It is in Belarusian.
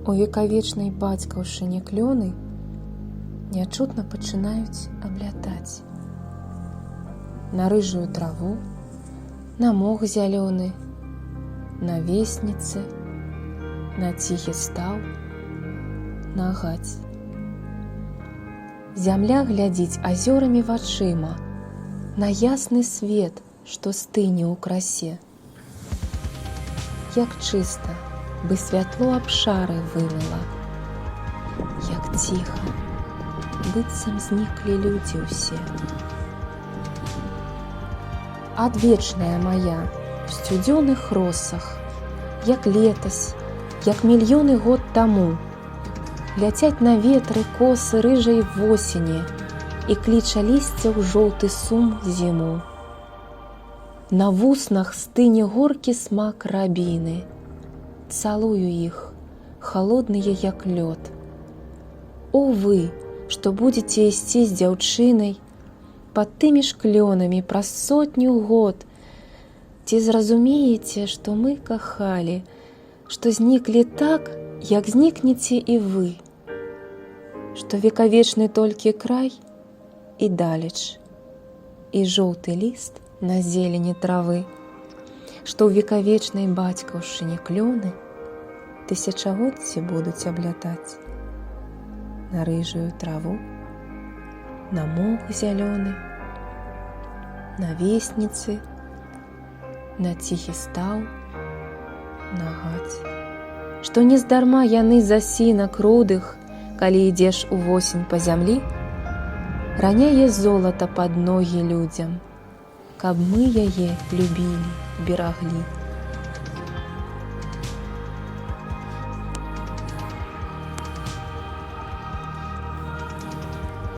У векавечнай бацькаўшчыне клёны нячутна пачынаюць аблятаць. На рыжую траву, на мох зялёны, на весніцы, на ціхі стаў, на гаць. Зямля глядзіць азёрамі вачыма на ясны свет, што стыне ў красе. Як чыста, бы святло абшары вымыла, як ціха, быццам зніклі людзі ўсе. Адвечная моя, в сцюдзёных росах, як летась, як мільёны год таму, ляцяць на ветры косы рыжай восені і кліча лісця ў жоўты сум зіму. На вуснах стыне горкі смак рабіны, цалую іх, халодныя як лёд. О вы, што будзеце ісці з дзяўчынай пад тымі ж клёнамі праз 100 год, ці зразумееце, што мы кахалі, што зніклі так, як знікнеце і вы, што векавечны толькі край і далеч, і жоўты ліст на зелені травы, што ў векавечнай бацькаўшчыне клёны тысячагоддзі будуць аблятаць. На рыжую траву, на мох зялёны, на весніцы, на ціхі стаў, на гаць. Што нездарма яны з асінак рудых, калі ідзеш увосень па зямлі, раняе золата пад ногі людзям, каб мы яе любілі, бераглі.